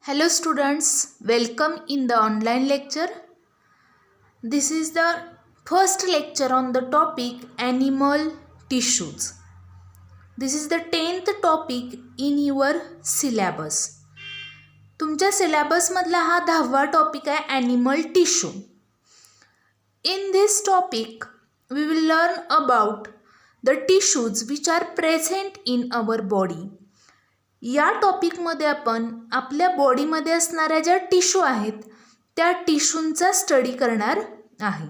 Hello students, welcome in the online lecture. This is the first lecture on the topic animal tissues. This is the 10th topic in your syllabus. तुमच्या syllabus मधला हा 10वा topic आहे animal tissue. In this topic we will learn about the tissues which are present in our body. या टॉपिकमध्ये आपण आपल्या बॉडीमध्ये असणाऱ्या ज्या टिश्यू आहेत त्या टिश्यूंचा स्टडी करणार आहे.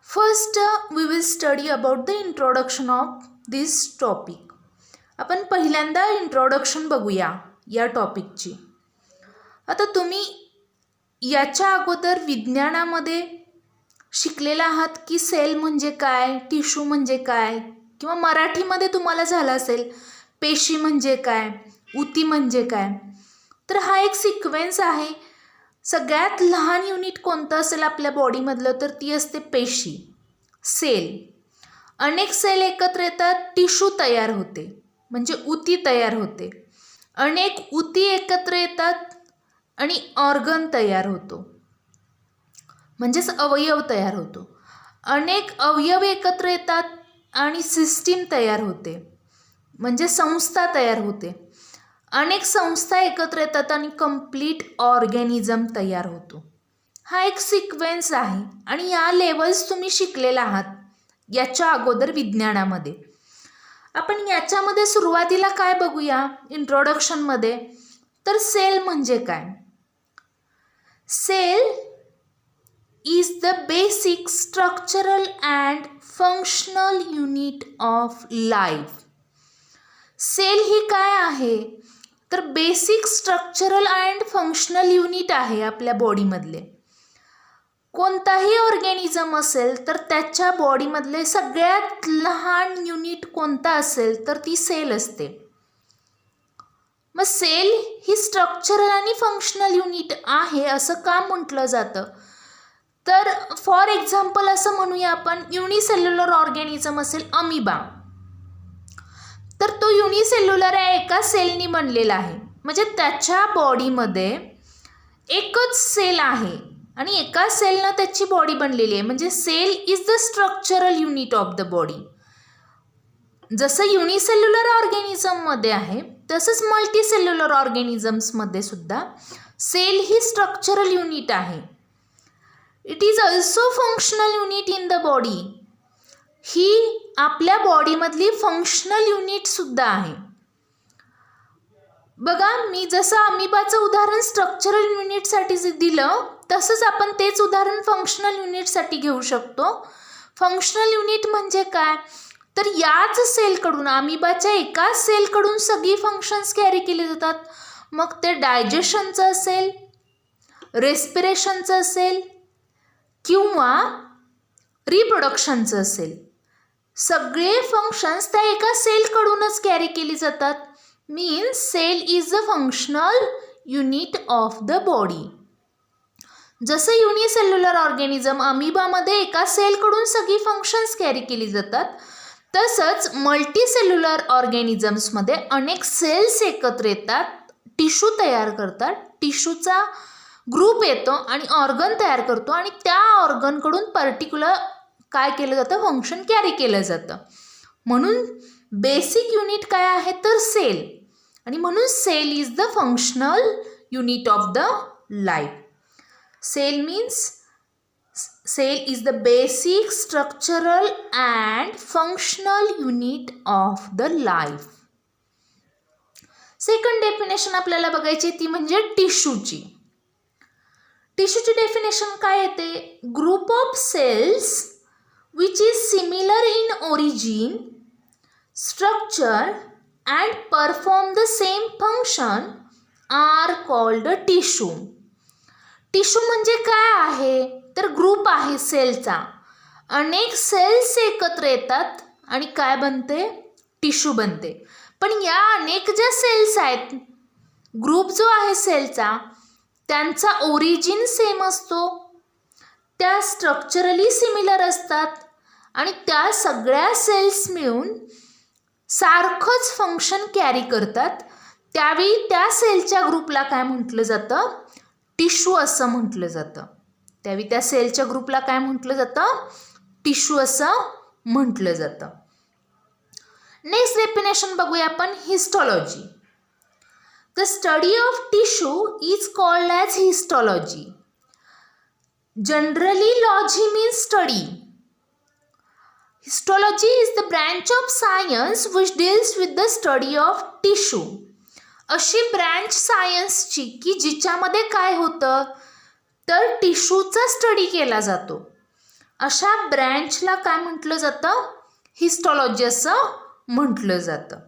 First we will study about the introduction of this topic. आपण पहिल्यांदा इंट्रोडक्शन बघूया या टॉपिकची. आता तुम्ही याच्या अगोदर विज्ञानामध्ये शिकलेला आहात की सेल म्हणजे काय, टिश्यू म्हणजे काय, किंवा मराठीमध्ये तुम्हाला झालं असेल पेशी म्हणजे काय, उती म्हणजे काय. तर हा एक सिक्वेन्स आहे. सगळ्यात लहान युनिट कोणतं असेल आपल्या बॉडीमधलं तर ती असते पेशी, सेल. अनेक सेल एकत्र येतात, टिश्यू तयार होते म्हणजे उती तयार होते. अनेक उती एकत्र येतात आणि ऑर्गन तयार होतो म्हणजेच अवयव तयार होतो. अनेक अवयव एकत्र येतात आणि सिस्टीम तयार होते म्हणजे संस्था तयार होते. अनेक संस्था एकत्र येतात आणि कंप्लीट ऑर्गॅनिझम तयार होतो. हा एक सिक्वेन्स आहे आणि या लेवल्स तुम्ही शिकलेला आहात याच्या अगोदर विज्ञानामध्ये. आपण याच्यामध्ये सुरुवातीला काय बघूया इंट्रोडक्शनमध्ये, तर सेल म्हणजे काय. Cell is the basic structural and functional unit of life. Cell ही काय आहे तर basic structural and functional unit आहे आपल्या बॉडीमधले. कोणताही ऑर्गॅनिझम असेल तर त्याच्या बॉडीमधले सगळ्यात लहान युनिट कोणता असेल तर ती सेल असते. मग सेल ही स्ट्रक्चरल आणि फंक्शनल युनिट आहे असं का म्हटलं जातं, तर फॉर एक्झाम्पल असं म्हणूया आपण युनिसेल्युलर ऑर्गॅनिझम असेल अमिबा, तर तो युनिसेल्युलर आहे, एका सेलनी बनलेला आहे. म्हणजे त्याच्या बॉडीमध्ये एकच सेल आहे आणि एका सेलनं त्याची बॉडी बनलेली आहे. म्हणजे cell is the structural unit of the body. जसं युनिसेल्युलर ऑर्गॅनिझममध्ये आहे तसंच मल्टीसेल्युलर ऑर्गॅनिझम्समध्ये सुद्धा सेल ही स्ट्रक्चरल युनिट आहे. It is also functional unit in the body. ही आपल्या बॉडीमधली फंक्शनल युनिट सुद्धा आहे. बघा, मी जसं अमिबाचं उदाहरण स्ट्रक्चरल युनिटसाठी दिलं तसंच आपण तेच उदाहरण फंक्शनल युनिटसाठी घेऊ शकतो. फंक्शनल युनिट म्हणजे काय, तर याच सेलकडून, अमिबाच्या एका सेलकडून सगळी फंक्शन्स कॅरी केली जातात. मग ते डायजेशनचं असेल, रेस्पिरेशनचं असेल किंवा रिप्रोडक्शनचं असेल, सगळे फंक्शन्स त्या एका सेलकडूनच कॅरी केली जातात. Means cell is the functional unit of the body. जसं युनिसेल्युलर ऑर्गॅनिझम अमिबामध्ये एका सेलकडून सगळी फंक्शन्स कॅरी केली जातात, तसंच मल्टीसेल्युलर ऑर्गॅनिझम्समध्ये अनेक सेल्स एकत्र येतात, टिश्यू तयार करतात, टिश्यूचा ग्रुप येतो आणि ऑर्गन तयार करतो आणि त्या ऑर्गनकडून पर्टिक्युलर काय केलं जातं, फंक्शन कॅरी केलं जातं. म्हणून बेसिक युनिट काय आहे तर सेल, आणि म्हणून cell is the functional unit of the life. Cell means cell is the basic structural and functional unit of the life. Second definition आपल्याला बघायची ती म्हणजे टिश्यूची. टिश्यूची डेफिनेशन काय येते, group of cells which is similar in origin, structure and perform the same function are called tissue. Tissue म्हणजे काय आहे तर ग्रुप आहे सेलचा. अनेक सेल्स एकत्र येतात आणि काय बनते, टिश्यू बनते. पण या अनेक ज्या सेल्स आहेत, ग्रुप जो आहे सेलचा, त्यांचा ओरिजिन सेम असतो, त्या स्ट्रक्चरली सिमिलर असतात आणि त्या सगळ्या सेल्स मिळून सारखंच फंक्शन कॅरी करतात. त्यावेळी त्या सेलच्या ग्रुपला काय म्हटलं जातं? टिश्यू असं म्हटलं जातं. त्यावेळी त्या सेलच्या ग्रुपला काय म्हटलं जातं? टिश्यू असं म्हटलं जातं. नेक्स्ट डेफिनेशन बघूया आपण, histology. The study of tissue is called as histology. Generally logy means study. Histology is the branch of science which deals with the study of tissue. अशी ब्रँच सायन्सची की जिच्यामध्ये काय होतं तर टिश्यूचा स्टडी केला जातो. अशा ब्रँचला काय म्हटलं जातं? हिस्टॉलॉजी असं म्हटलं जातं.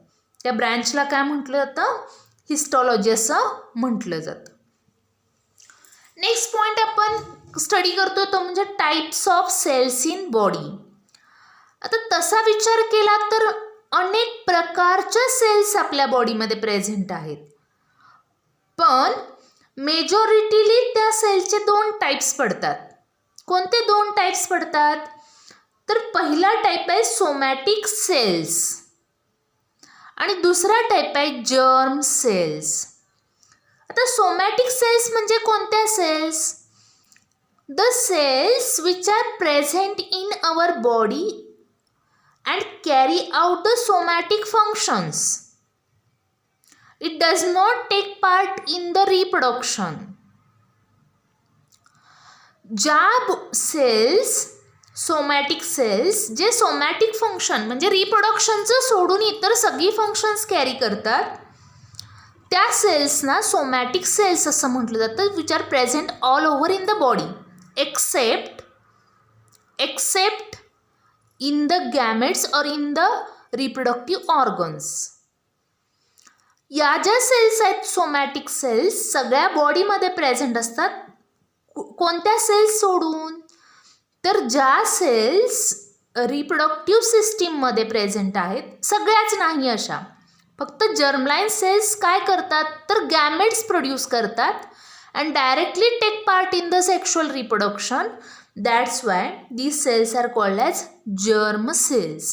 त्या ब्रँचला काय म्हटलं जातं? हिस्टॉलॉजी असं म्हटलं जातं. नेक्स्ट पॉईंट आपण स्टडी करतोय तो म्हणजे types of cells in body. आता तसा विचार केला तर अनेक प्रकारच्या सेल्स आपल्या बॉडीमध्ये प्रेझेंट आहेत, पण मेजॉरिटीली त्या सेलचे 2 टाइप्स पडतात. कोणते 2 टाइप्स पडतात? तर पहिला टाइप आहे सोमॅटिक सेल्स आणि दुसरा टाइप आहे जर्म सेल्स. आता सोमॅटिक सेल्स म्हणजे कोणत्या cells? The cells which are present in our body and carry out the somatic functions. It does not take part in the reproduction. ज्या cells somatic cells जे somatic function म्हणजे रिप्रोडक्शनचं सोडून इतर सगळी functions carry करतात त्या सेल्सना सोमॅटिक सेल्स असं म्हटलं जातं, which are present all over in the body except in the gametes or in the reproductive organs. या ज्या सेल्स आहेत सोमॅटिक सेल्स सगळ्या बॉडीमध्ये प्रेझेंट असतात. कोणत्या सेल्स सोडून? तर ज्या सेल्स रिप्रोडक्टिव्ह सिस्टीममध्ये प्रेझेंट आहेत, सगळ्याच नाही अशा. फक्त जर्मलाईन सेल्स काय करतात तर गॅमेट्स प्रोड्यूस करतात and directly take part in the sexual reproduction. That's why these cells are called as germ cells.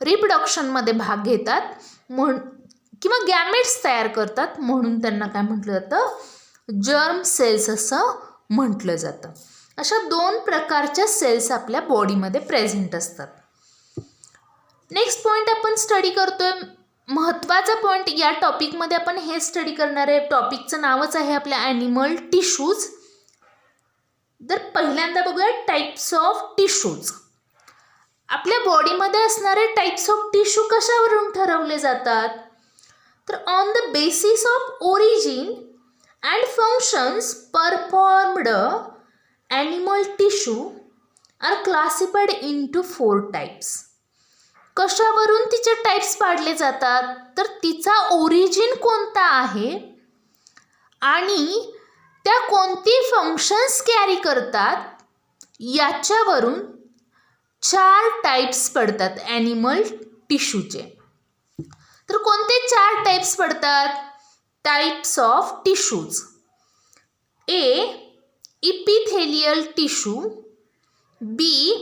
रिप्रोडक्शनमध्ये भाग घेतात किंवा गॅमेट्स तयार करतात म्हणून त्यांना काय म्हटलं जातं? जर्म सेल्स असं म्हटलं जातं. अशा 2 प्रकारच्या सेल्स आपल्या बॉडीमध्ये प्रेझेंट असतात. नेक्स्ट पॉईंट आपण स्टडी करतोय, महत्त्वाचा पॉईंट या टॉपिकमध्ये आपण हे स्टडी करणार आहे. टॉपिकचं नावच आहे आपल्या ॲनिमल टिश्यूज. तर पहिल्यांदा बघूया टाइप्स ऑफ टिश्यूज. आपल्या बॉडीमध्ये असणारे टाइप्स ऑफ टिश्यू कशावरून ठरवले जातात? तर on the basis of origin and functions performed animal tissue are classified into 4 types. कशावरून तिचे टाइप्स पाडले जातात? तर तिचा ओरिजिन कोणता आहे आणि त्या कोणती फंक्शन्स कॅरी करतात याच्यावरून 4 टाइप्स पडतात ॲनिमल टिश्यूचे. तर कोणते 4 टाइप्स पडतात? Types of tissues. A epithelial tissue, B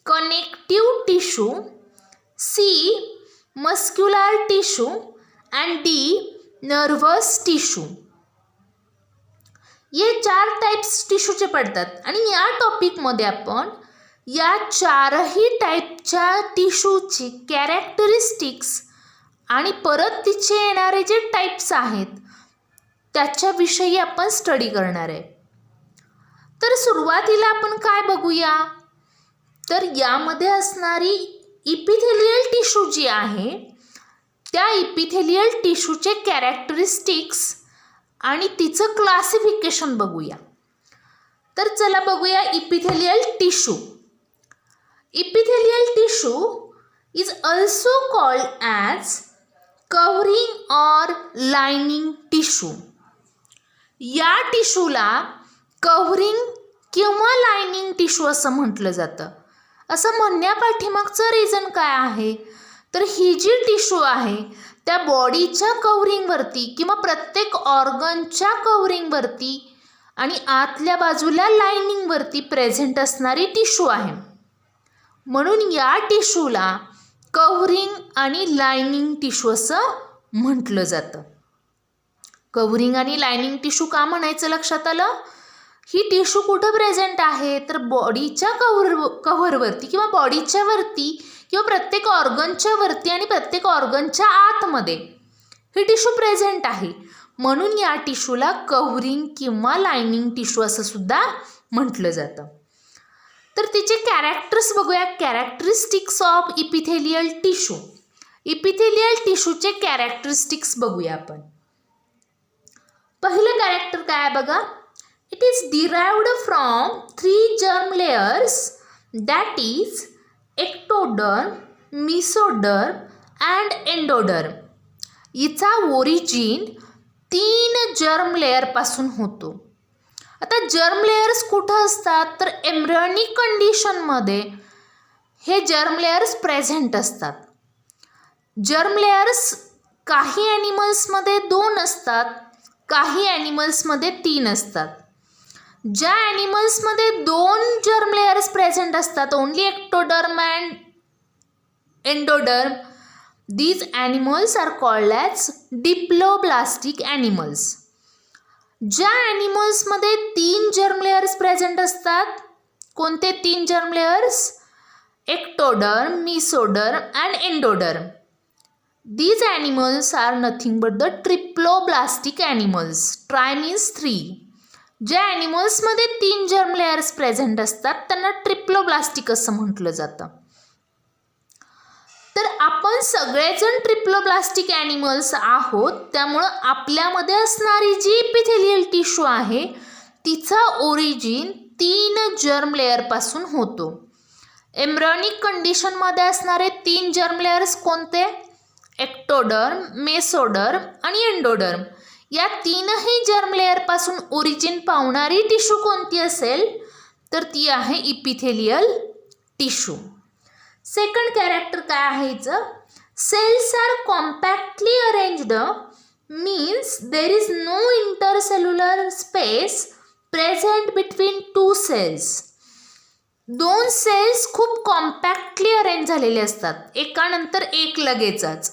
connective tissue, C muscular tissue and D nervous tissue. ये 4 टाइप्स टिश्यूचे पडतात आणि या टॉपिकमध्ये आपण या 4ही टाईपच्या टिश्यूची कॅरेक्टरिस्टिक्स आणि परत तिचे येणारे जे टाइप्स आहेत त्याच्याविषयी आपण स्टडी करणार आहे. तर सुरुवातीला आपण काय बघूया? तर यामध्ये असणारी इपिथेलियल टिश्यू जी आहे त्या इपिथेलियल टिश्यूचे कॅरेक्टरिस्टिक्स आणि तिचं क्लासिफिकेशन बघूया. तर चला बघूया epithelial tissue. Epithelial tissue is also called as covering or lining tissue. या टिश्यूला कव्हरिंग किंवा लाइनिंग टिश्यू असं म्हटलं जातं. असं म्हणण्यापाठीमागचं रिझन काय आहे? तर ही जी टिश्यू आहे त्या बॉडीच्या कव्हरिंगवरती किंवा प्रत्येक ऑर्गनच्या कव्हरिंगवरती आणि आतल्या बाजूला लाइनिंगवरती प्रेझेंट असणारी टिश्यू आहे. म्हणून या टिश्यूला कव्हरिंग आणि लाइनिंग टिश्यू असं म्हटलं जातं. कव्हरिंग आणि लायनिंग टिश्यू का म्हणायचं लक्षात आलं? ही टिश्यू कुठं प्रेझेंट आहे तर बॉडीच्या कव्हरवरती किंवा बॉडीच्या वरती किंवा प्रत्येक ऑर्गनच्या वरती आणि प्रत्येक ऑर्गनच्या आतमध्ये ही टिश्यू प्रेझेंट आहे. म्हणून या टिश्यूला कव्हरिंग किंवा लायनिंग टिश्यू असं सुद्धा म्हटलं जातं. तर तिचे कॅरेक्टर्स बघूया. Characteristics of epithelial tissue. Epithelial टिश्यूचे कॅरेक्टरिस्टिक्स बघूया आपण. पहिलं कॅरेक्टर काय आहे बघा. It is derived from 3 germ layers, that is ectoderm, mesoderm and endoderm. हिचा ओरिजिन 3 जर्म लेअरपासून होतो. आता जर्म लेयर्स कुठं असतात तर एम्ब्रियोनिक कंडिशनमध्ये हे जर्म लेयर्स प्रेझेंट असतात. जर्म लेयर्स काही ॲनिमल्समध्ये 2 असतात, काही ॲनिमल्समध्ये 3 असतात. ज्या ॲनिमल्समध्ये 2 जर्म लेयर्स प्रेझेंट असतात, only ectoderm and endoderm, these animals are called as diploblastic animals. ज्या ॲनिमल्समध्ये 3 जर्म लेयर्स प्रेझेंट असतात, कोणते 3 germ layers? Ectoderm, mesoderm and endoderm. These animals are nothing but the triploblastic animals. Tri means 3. ज्या ॲनिमल्समध्ये 3 germ layers present असतात त्यांना triploblastic असं म्हटलं जातं. तर आपण सगळेजण ट्रिप्लोब्लास्टिक ॲनिमल्स आहोत, त्यामुळं आपल्यामध्ये असणारी जी इपिथेलियल टिश्यू आहे तिचा ओरिजिन 3 जर्म लेअरपासून होतो. एम्ब्रियोनिक कंडिशनमध्ये असणारे 3 जर्म लेयर्स कोणते? एक्टोडर्म, मेसोडर्म आणि एंडोडर्म. या 3ही जर्म लेअरपासून ओरिजिन पावणारी टिश्यू कोणती असेल तर ती आहे इपिथेलियल टिश्यू. सेकंड कॅरेक्टर काय आहे हिचं? Cells are compactly arranged, means there is no intercellular space present between 2 cells. 2 cells खूप कॉम्पॅक्टली अरेंज झालेले असतात, एकानंतर एक लगेचच.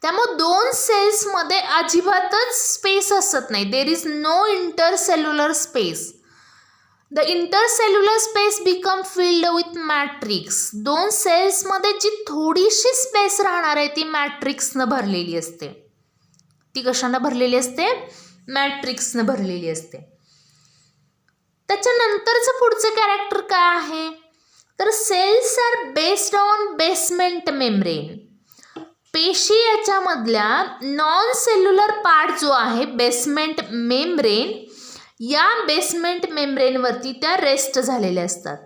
त्यामुळे 2 सेल्समध्ये अजिबातच स्पेस असत नाही. There is no intercellular space. The intercellular space become filled with matrix. 2 सेल्समध्ये जी थोडीशी स्पेस राहणार आहे ती मॅट्रिक्सनं भरलेली असते. ती कशानं भरलेली असते? मॅट्रिक्सनं भरलेली असते. त्याच्यानंतरचं पुढचं कॅरेक्टर काय आहे तर cells are based on basement membrane. पेशी याच्यामधल्या नॉन सेल्युलर पार्ट जो आहे बेसमेंट मेम्ब्रेन, या बेसमेंट मेम्ब्रेनवरती त्या रेस्ट झालेल्या असतात.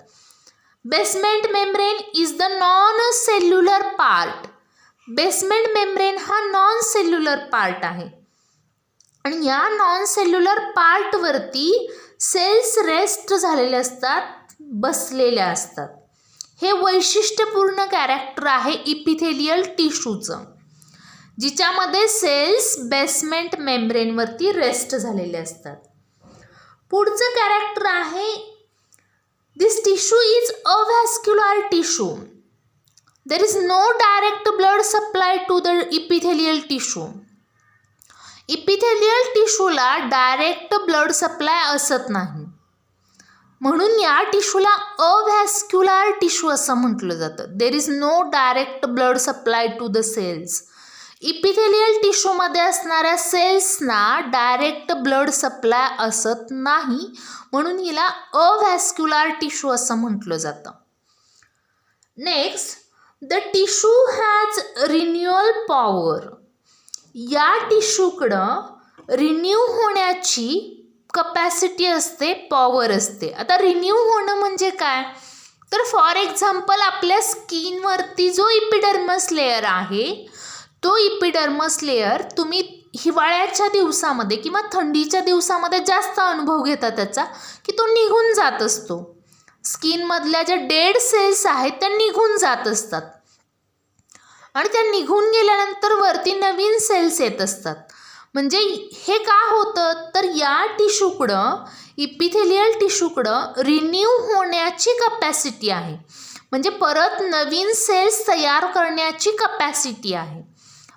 Basement membrane is the non cellular part. Basement membrane हा नॉन सेल्युलर पार्ट आहे आणि या नॉन सेल्युलर पार्टवरती सेल्स रेस्ट झालेले असतात, बसलेल्या असतात. हे वैशिष्ट्यपूर्ण कॅरेक्टर आहे इपिथेलियल टिश्यूचं, जिच्यामध्ये सेल्स बेसमेंट मेम्ब्रेनवरती रेस्ट झालेले असतात. पुढचं कॅरेक्टर आहे this tissue is avascular tissue. There is no direct blood supply to the epithelial tissue. Epithelial टिश्यूला डायरेक्ट ब्लड सप्लाय असत नाही, म्हणून या टिश्यूला अव्हॅस्क्युलर टिश्यू असं म्हटलं जातं. There is no direct blood supply to the cells. Epithelial टिश्यूमध्ये असणाऱ्या सेल्सना डायरेक्ट ब्लड सप्लाय असत नाही, म्हणून हिला अव्हॅस्क्युलर टिश्यू असं म्हटलं जातं. Next, the tissue has renewal power. या टिश्यूकडं रिन्यू होण्याची कपॅसिटी असते, पॉवर असते. आता रिन्यू होणं म्हणजे काय तर फॉर एक्झाम्पल आपल्या स्किनवरती जो इपिडर्मस लेअर आहे तो इपिडर्मस लेअर तुम्ही हिवाळ्याच्या दिवसामध्ये किंवा थंडीच्या दिवसामध्ये जास्त अनुभव घेता त्याचा की तो निघून जात असतो. स्किनमधल्या ज्या डेड सेल्स आहेत त्या निघून जात असतात आणि त्या निघून गेल्यानंतर वरती नवीन सेल्स येत असतात. म्हणजे हे का होतं तर या टिश्यूकडं, इपिथेलियल टिश्यूकडं रिन्यू होण्याची कपॅसिटी आहे, म्हणजे परत नवीन सेल्स तयार करण्याची कपॅसिटी आहे.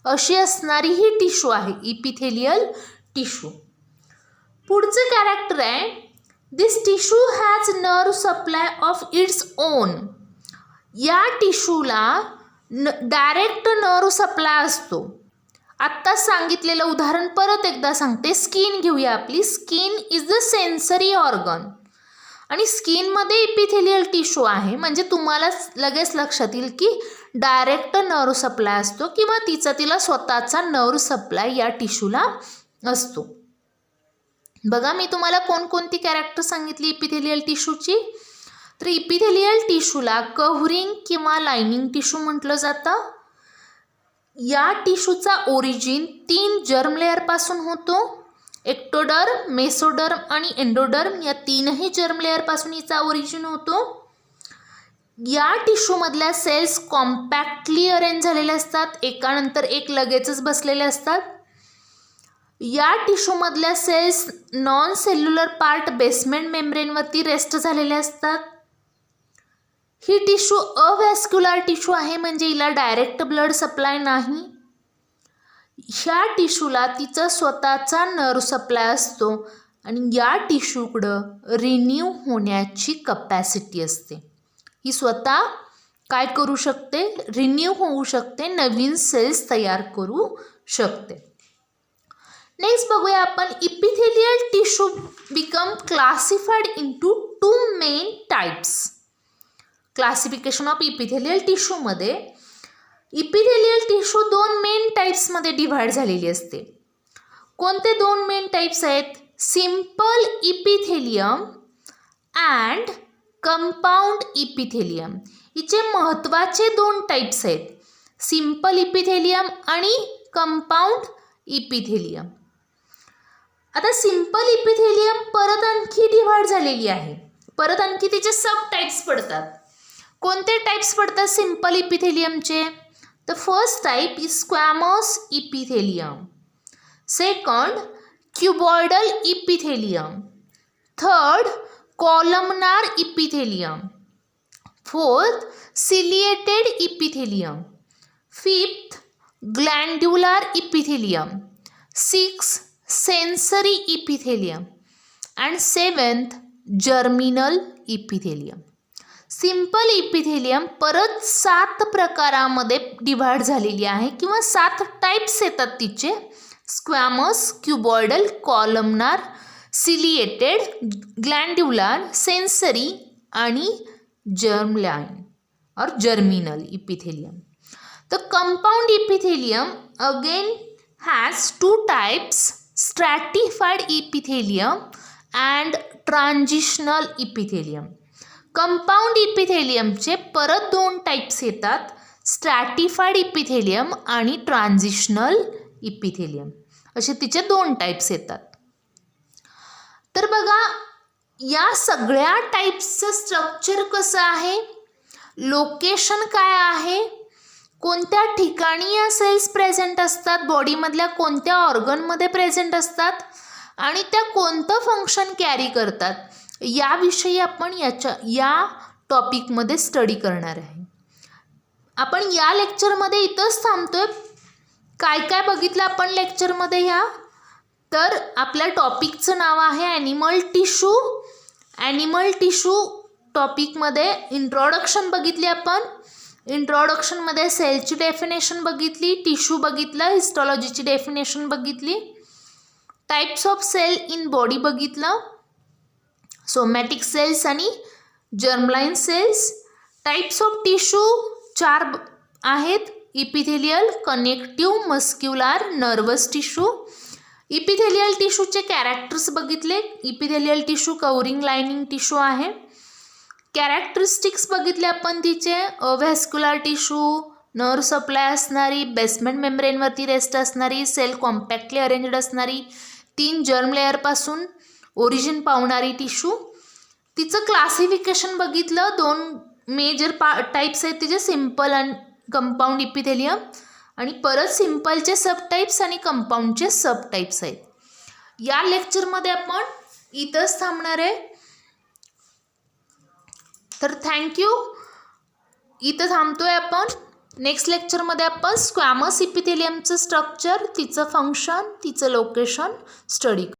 अशी असणारी ही टिश्यू आहे इपिथेलियल टिश्यू. पुढचं कॅरेक्टर आहे, this tissue has nerve supply of its own. या टिश्यूला डायरेक्ट नर्व सप्लाय असतो. आत्ताच सांगितलेलं उदाहरण परत एकदा सांगते. स्किन घेऊया आपली. Skin is the sensory organ आणि स्किनमध्ये इपिथेलियल टिश्यू आहे, म्हणजे तुम्हाला लगेच लक्षात येईल की डायरेक्ट नर्व सप्लाय असतो किंवा तिला स्वतःचा नर्व सप्लाय या टिश्यूला असतो. बघा मी तुम्हाला कोणकोणती कॅरेक्टर सांगितली इपिथेलियल टिश्यूची. तर इपिथेलियल टिश्यूला कव्हरिंग किंवा लाइनिंग टिश्यू म्हटलं जातं. या टिश्यूचा ओरिजिन 3 जर्म लेअरपासून होतो. एक्टोडर्म, मेसोडर्म आणि एंडोडर्म या 3ही जर्म लेअरपासून हिचा ओरिजिन होतो. या टिश्यूमधल्या सेल्स कॉम्पॅक्टली अरेंज झालेले असतात, एकानंतर एक लगेचच बसलेले असतात. या टिश्यूमधल्या cells non cellular part basement मेम्ब्रेनवरती रेस्ट झालेले असतात. ही टिश्यू अव्हॅस्क्युलर टिश्यू आहे, म्हणजे हिला डायरेक्ट ब्लड सप्लाय नाही. ह्या टिश्यूला तिचा स्वतःचा नर्व सप्लाय असतो आणि या टिश्यूकडं रिन्यू होण्याची कपॅसिटी असते. ही स्वतः काय करू शकते, रिन्यू होऊ शकते, नवीन सेल्स तयार करू शकते. नेक्स्ट बघूया आपण epithelial tissue become classified into 2 main types. Classification of epithelial टिश्यूमध्ये इपिथेलियल टिश्यू 2 मेन टाइप्समध्ये डिव्हाइड झालेली असते. कोणते 2 मेन टाइप्स आहेत? Simple epithelium and compound epithelium. हिचे महत्त्वाचे 2 टाइप्स आहेत, सिंपल इपिथेलियम आणि कंपाऊंड इपिथेलियम. आता सिंपल इपिथेलियम परत आणखी डिव्हाइड झालेली आहे, परत आणखी तिचे सब टाइप्स पडतात. कोणते टाइप्स पडतात सिंपल इपिथेलियमचे? The first type is squamous epithelium, second cuboidal epithelium, third columnar epithelium, fourth ciliated epithelium, fifth glandular epithelium, sixth sensory epithelium and seventh germinal epithelium. Simple epithelium परत 7 प्रकारामध्ये डिव्हाइड झालेली आहे किंवा 7 types येतात तिचे. Squamous, क्युबॉइडल, columnar, ciliated, ग्लैंड्युलर, sensory आणि germline और germinal epithelium. The compound epithelium again has 2 types, stratified epithelium and transitional epithelium. Compound इपिथेलियमचे परत 2 टाइप्स येतात, स्ट्रॅटिफाईड इपिथेलियम आणि ट्रान्झिशनल इपिथेलियम, असे तिचे 2 टाइप्स येतात. तर बघा या सगळ्या टाइप्सचं स्ट्रक्चर कसं आहे, लोकेशन काय आहे, कोणत्या ठिकाणी या सेल्स प्रेझेंट असतात, बॉडीमधल्या कोणत्या ऑर्गनमध्ये प्रेझेंट असतात आणि त्या कोणतं फंक्शन कॅरी करतात, याविषयी आपण या टॉपिकमध्ये स्टडी करणार आहे. आपण या लेक्चरमध्ये इथंच थांबतोय. काय काय बघितलं आपण लेक्चरमध्ये ह्या? तर आपल्या टॉपिकचं नाव आहे ॲनिमल टिश्यू. ॲनिमल टिश्यू टॉपिकमध्ये इंट्रोडक्शन बघितली आपण. इंट्रोडक्शनमध्ये सेलची डेफिनेशन बघितली, टिश्यू बघितलं, हिस्टॉलॉजीची डेफिनेशन बघितली, types of cell in body बघितलं, सोमॅटिक सेल्स आणि germline cells. Types of tissue 4 आहेत, epithelial, connective, muscular, nervous tissue. Epithelial टिश्यूचे कॅरेक्टर्स बघितले. Epithelial tissue covering lining tissue आहे. कॅरेक्टरिस्टिक्स बघितले आपण तिचे, अव्हॅस्क्युलर टिश्यू, नर्व सप्लाय असणारी, बेसमेंट मेम्ब्रेनवरती रेस्ट असणारी, सेल कॉम्पॅक्टली अरेंज्ड असणारी, 3 जर्म लेअरपासून ओरिजिन पावणारी टिश्यू. तिचं क्लासिफिकेशन बघितलं. 2 मेजर टाइप्स आहेत तिचे, सिंपल आणि कंपाऊंड इपिथेलियम, आणि परत सिंपलचे सब टाइप्स आणि कंपाऊंडचे सब टाइप्स आहेत. या लेक्चरमध्ये आपण इथंच थांबणार आहे. तर थँक्यू. इथं थांबतोय आपण. नेक्स्ट लेक्चरमध्ये आपण स्क्वॅमस इपिथेलियमचं स्ट्रक्चर, तिचं फंक्शन, तिचं लोकेशन स्टडी